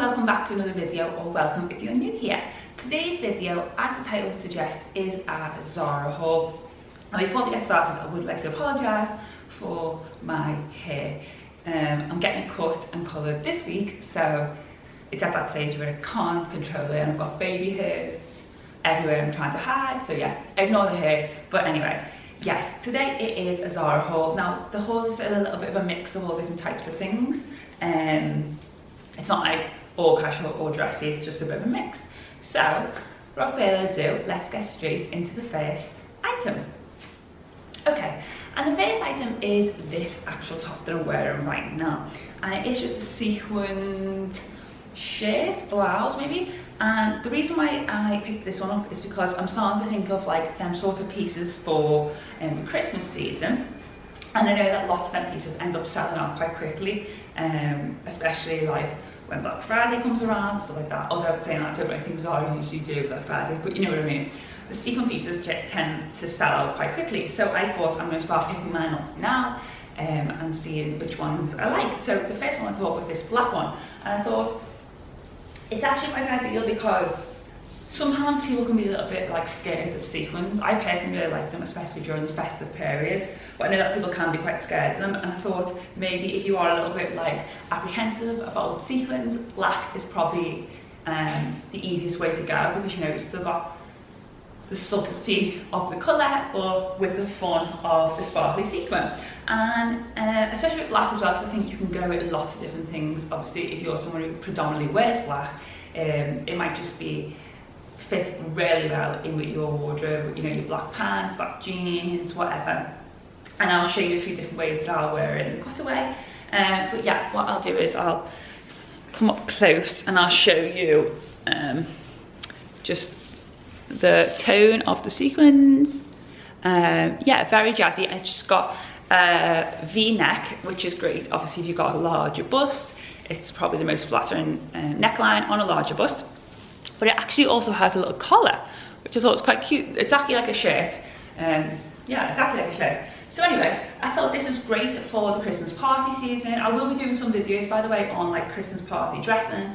welcome back to another video, or welcome if you're new here. Today's video, as the title would suggest, is a Zara haul. Now before we get started, I would like to apologise for my hair. I'm getting it cut and coloured this week, so it's at that stage where I can't control it, and I've got baby hairs everywhere I'm trying to hide, so yeah, ignore the hair. But anyway, yes, today it is a Zara haul. Now the haul is a little bit of a mix of all different types of things. It's not like all casual or dressy, it's just a bit of a mix. So, without further ado, let's get straight into the first item. Okay, and the first item is this actual top that I'm wearing right now. And it is just a sequined shirt, blouse maybe. And the reason why I picked this one up is because I'm starting to think of like them sort of pieces for the Christmas season. And I know that lots of them pieces end up selling out quite quickly, especially like when Black Friday comes around and stuff like that. Although I was saying that, I don't really think Zara usually do Black Friday, but you know what I mean. The sequin pieces tend to sell out quite quickly. So I thought I'm going to start picking mine up now and seeing which ones I like. So the first one I thought was this black one. And I thought it's actually quite ideal because sometimes people can be a little bit like scared of sequins. I personally really like them, especially during the festive period, but I know that people can be quite scared of them, and I thought maybe if you are a little bit like apprehensive about sequins, black is probably the easiest way to go, because you know you've still got the subtlety of the colour but with the fun of the sparkly sequin. And especially with black as well, because I think you can go with lots of different things. Obviously if you're someone who predominantly wears black, it might just be fit really well in with your wardrobe, you know, your black pants, black jeans, whatever. And I'll show you a few different ways that I'll wear it in the cutaway. But yeah, what I'll do is I'll come up close and I'll show you just the tone of the sequins. Yeah, very jazzy. And it's just got a V-neck, which is great. Obviously, if you've got a larger bust, it's probably the most flattering neckline on a larger bust. But it actually also has a little collar, which I thought was quite cute. It's exactly like a shirt. Yeah, exactly like a shirt. So anyway, I thought this was great for the Christmas party season. I will be doing some videos, by the way, on like Christmas party dressing.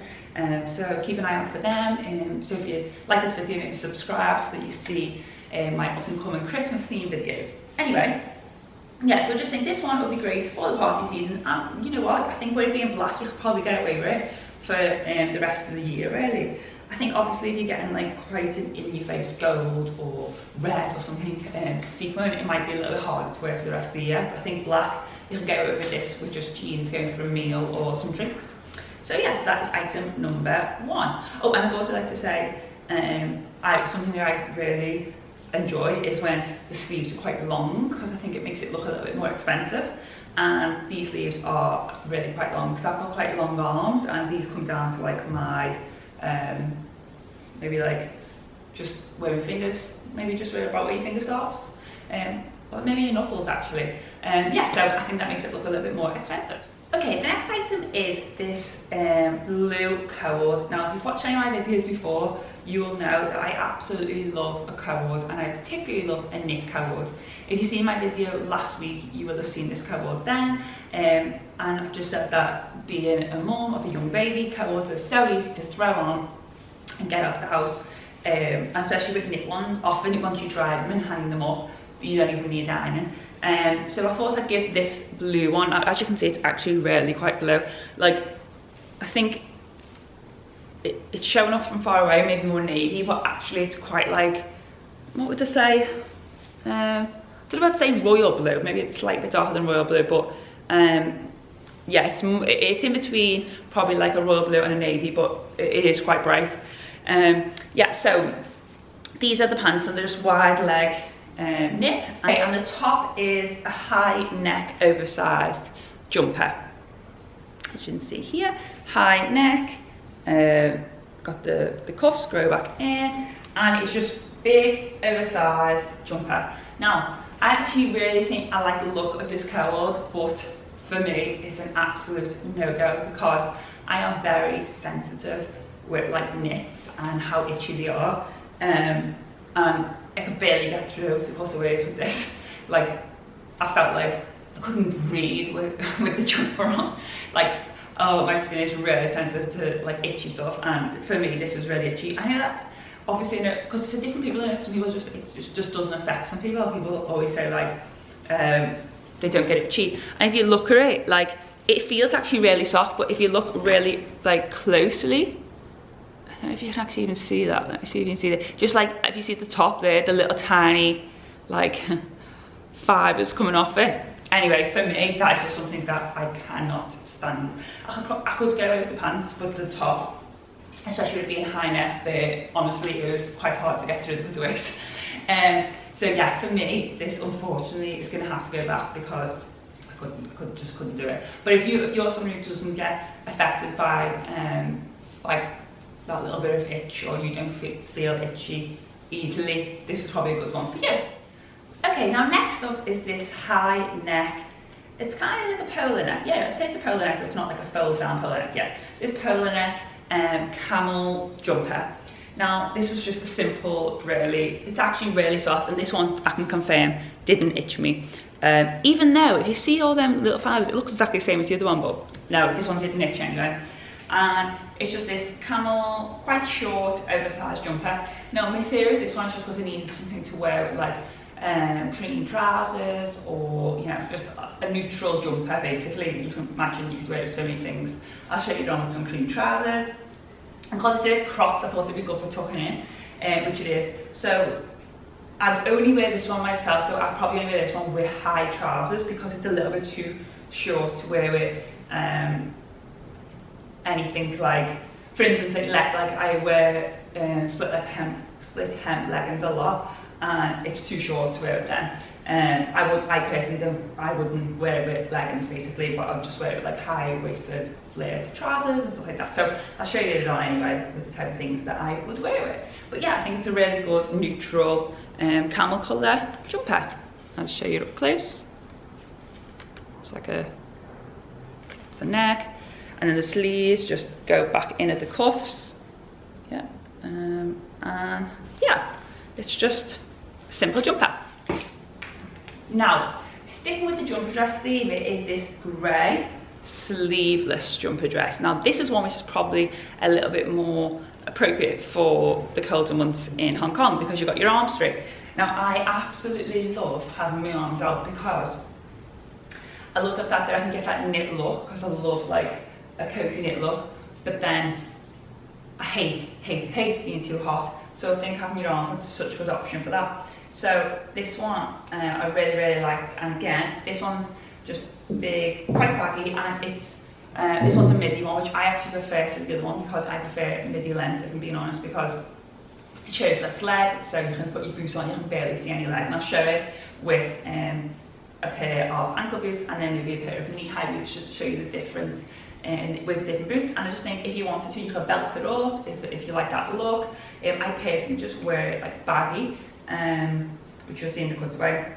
So keep an eye out for them. So if you like this video, maybe subscribe so that you see my up and coming Christmas themed videos. Anyway, yeah, so I just think this one will be great for the party season. And you know what? I think with it being black, you could probably get away with it for the rest of the year, really. I think obviously if you're getting like quite an in-your-face gold or red or something sequin, it might be a little bit harder to wear for the rest of the year. But I think black, you can get away with this with just jeans going for a meal or some drinks. So yeah, so that is item number one. Oh, and I'd also like to say, something that I really enjoy is when the sleeves are quite long, because I think it makes it look a little bit more expensive. And these sleeves are really quite long because I've got quite long arms, and these come down to like my maybe like just where my fingers, maybe just about where your fingers start, but maybe your knuckles actually. Yeah, so I think that makes it look a little bit more expensive. Okay, the next item is this blue cord. Now, if you've watched any of my videos before, you will know that I absolutely love a cord, and I particularly love a knit cord. If you've seen my video last week, you will have seen this cord then. And I've just said that being a mum of a young baby, cords are so easy to throw on and get out the house, and especially with knit ones. Often once you dry them and hang them up, you don't even need ironing. So I thought I'd give this blue one, as you can see, it's actually really quite blue. Like, I think it's showing up from far away, maybe more navy, but actually it's quite like, what would I say? I don't know about to say royal blue, maybe it's slightly bit darker than royal blue, but yeah, it's in between probably like a royal blue and a navy, but it is quite bright. Yeah, so these are the pants, and they're just wide leg knit, and the top is a high neck oversized jumper. As you can see here, high neck, got the cuffs grow back in, and it's just big oversized jumper. Now, I actually really think I like the look of this cord, but for me it's an absolute no-go because I am very sensitive with like knits and how itchy they are, and I could barely get through the cutaways with this. Like, I felt like I couldn't breathe with the jumper on. Like, oh, my skin is really sensitive to like itchy stuff, and for me this was really itchy. I know that obviously, because for different people, some people it just doesn't affect some people. People always say like they don't get itchy, and if you look at it, like it feels actually really soft, but if you look really like closely, I don't know if you can actually even see that. Let me see if you can see that. Just like if you see at the top there, the little tiny like fibres coming off it. Anyway, for me, that is just something that I cannot stand. I could get away with the pants, but the top, especially with it being high neck, there, honestly, it was quite hard to get through the cutaways. So yeah, for me, this unfortunately is going to have to go back because I just couldn't do it. But if you're someone who doesn't get affected by like that little bit of itch, or you don't feel itchy easily, this is probably a good one for you. Okay, now next up is this high neck. It's kind of like a polo neck. Yeah, I'd say it's a polo neck, but it's not like a fold down polo neck. Yeah, this polo neck camel jumper. Now this was just a simple, it's actually really soft, and this one I can confirm didn't itch me. Even though if you see all them little fibers, it looks exactly the same as the other one, but no, this one didn't itch anyway. And it's just this camel, quite short, oversized jumper. Now my theory of this one is just because I needed something to wear with like clean trousers, or you know, just a neutral jumper basically. You can imagine you could wear it with so many things. I'll show you on with some clean trousers. And because it's a bit cropped, I thought it'd be good for tucking in, which it is. So I'd only wear this one myself, though I'd probably only wear this one with high trousers because it's a little bit too short to wear with anything like, for instance, like I wear split hem leggings a lot, and it's too short to wear with them. I personally wouldn't wear it with leggings basically, but I'd just wear it with like high-waisted flared trousers and stuff like that. So I'll show you it on anyway with the type of things that I would wear it. But yeah, I think it's a really good neutral camel colour jumper. I'll show you up close. It's like it's a neck, and then the sleeves just go back in at the cuffs. Yeah, and yeah, it's just a simple jumper. Now, sticking with the jumper dress theme, it is this grey sleeveless jumper dress. Now, this is one which is probably a little bit more appropriate for the colder months in Hong Kong because you've got your arms free. Now, I absolutely love having my arms out because I love the fact that I can get that knit look, because I love like a cozy knit look, but then I hate being too hot. So I think having your arms is such a good option for that. So this one I really liked, and again, this one's just big, quite baggy, and it's this one's a midi one, which I actually prefer to the other one because I prefer midi length, if I'm being honest, because it shows less leg, so you can put your boots on, you can barely see any leg, and I'll show it with a pair of ankle boots and then maybe a pair of knee-high boots just to show you the difference with different boots. And I just think if you wanted to, you could belt it up if you like that look. I personally just wear it like baggy, which you'll see in the cutaway,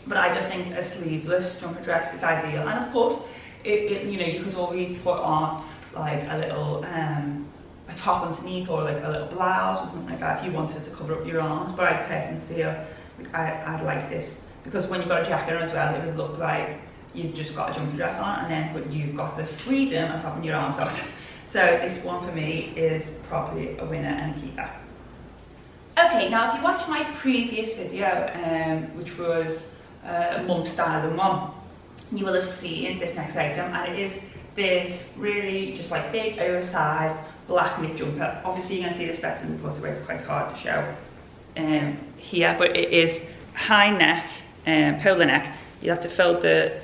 but I just think a sleeveless jumper dress is ideal. And of course, you know, you could always put on like a little a top underneath, or like a little blouse or something like that if you wanted to cover up your arms. But I personally feel like I'd like this because when you've got a jacket on as well, it would look like you've just got a jumper dress on, and then but you've got the freedom of having your arms out. So this one for me is probably a winner and a keeper. Okay, now if you watched my previous video, which was mum style and mum, you will have seen this next item, and it is this really just like big oversized black knit jumper. Obviously you're going to see this better in the cutaway, it's quite hard to show here, but it is high neck, polo neck. You have to fold the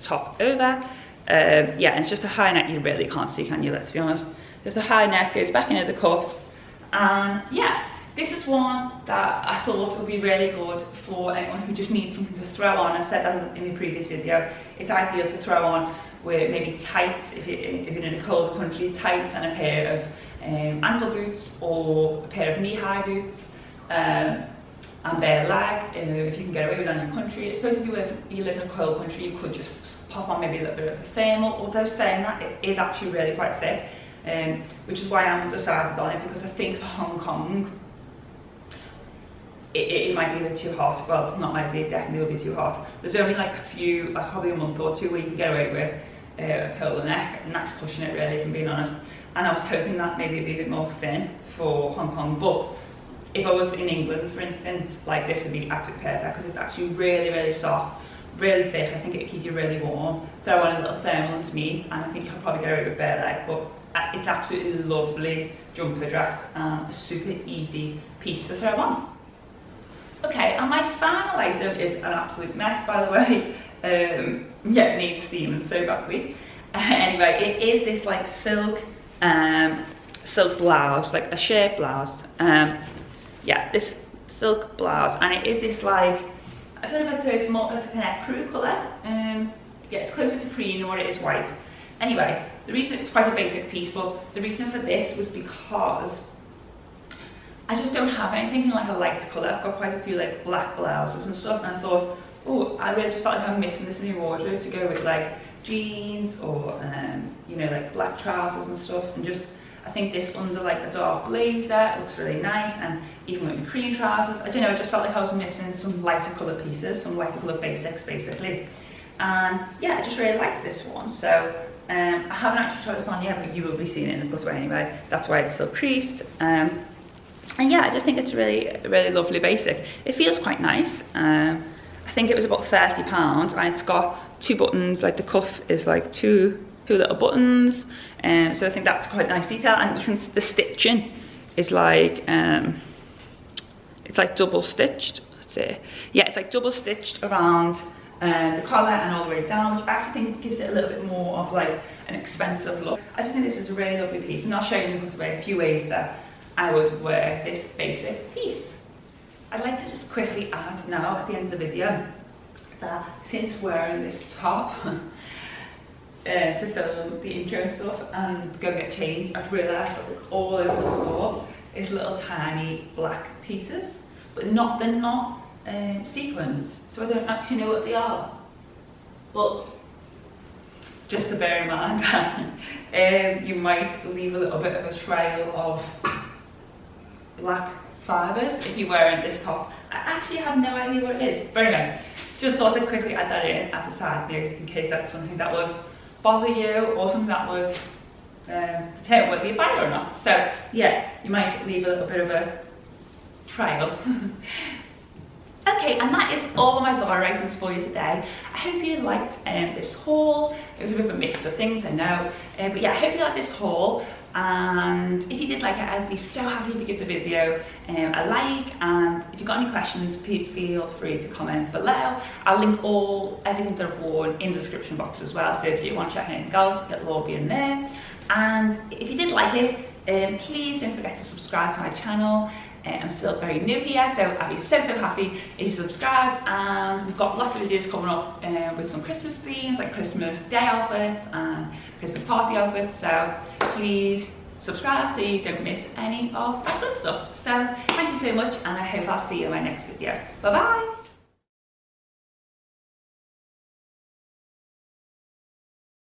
top over. Yeah, and it's just a high neck. You really can't see, can you? Let's be honest. Just a high neck, goes back into the cuffs, and yeah, this is one that I thought would be really good for anyone who just needs something to throw on. I said that in the previous video. It's ideal to throw on with maybe tights if you're in a cold country, tights and a pair of ankle boots or a pair of knee-high boots. And bare leg, if you can get away with it in your country. I suppose if you live in a cold country, you could just pop on maybe a little bit of a thermal, although saying that, it is actually really quite thick, which is why I'm undecided on it, because I think for Hong Kong, it might be a bit too hot. Well, not might be, it definitely will be too hot. There's only like a few, like probably a month or two where you can get away with a polo neck, and that's pushing it really, if I'm being honest. And I was hoping that maybe it'd be a bit more thin for Hong Kong, but if I was in England, for instance, like this would be absolutely perfect because it's actually really, really soft, really thick. I think it'd keep you really warm. Throw on a little thermal underneath, and I think you'll probably get away with bare leg, but it's absolutely lovely jumper dress and a super easy piece to throw on. Okay, and my final item is an absolute mess, by the way. Yeah, it needs steaming so badly. Anyway, it is this like silk blouse, like a sheer blouse. Yeah, this silk blouse, and it is this like, I don't know if I'd say it's more like an ecru colour. Yeah, it's closer to cream than what it is white. Anyway, the reason, it's quite a basic piece, but the reason for this was because I just don't have anything in like a light colour. I've got quite a few like black blouses and stuff, and I thought, oh, I really just felt like I'm missing this in the wardrobe to go with like jeans or you know, like black trousers and stuff, and just I think this under like a dark blazer looks really nice, and even with the cream trousers, I don't know, I just felt like I was missing some lighter colour pieces, some lighter colour basics basically. And yeah, I just really liked this one, so I haven't actually tried this on yet, but you will be seeing it in the cutaway anyway. That's why it's still creased. And yeah, I just think it's really lovely basic. It feels quite nice. I think it was about £30, and it's got 2 buttons, like the cuff is like two little buttons, so I think that's quite nice detail. And you can, the stitching is like it's like double stitched. Let's see, yeah, it's like double stitched around the collar and all the way down, which I actually think gives it a little bit more of like an expensive look. I just think this is a really lovely piece, and I'll show you in the cutaway a few ways that I would wear this basic piece. I'd like to just quickly add now at the end of the video that since wearing this top to film the intro and stuff and go get changed, I've realised that like, all over the floor is little tiny black pieces, but they're not sequins, so I don't actually know what they are. But just to bear in mind that you might leave a little bit of a trail of black fibres if you're wearing this top. I actually have no idea what it is, but anyway, just thought I'd quickly add that in as a side note in case that's something that would bother you or something that would determine whether you buy it or not. So yeah, you might leave a little bit of a trail. Okay, and that is all of my Zara items for you today. I hope you liked this haul. It was a bit of a mix of things, I know. But yeah, I hope you liked this haul. And if you did like it, I'd be so happy if you give the video a like. And if you've got any questions, please feel free to comment below. I'll link everything that I've worn in the description box as well. So if you want to check anything out, it'll all be in there. And if you did like it, please don't forget to subscribe to my channel. I'm still very new here, so I'd be so happy if you subscribe. And we've got lots of videos coming up with some Christmas themes, like Christmas day outfits and Christmas party outfits, so please subscribe so you don't miss any of that good stuff. So thank you so much, and I hope I'll see you in my next video. Bye bye.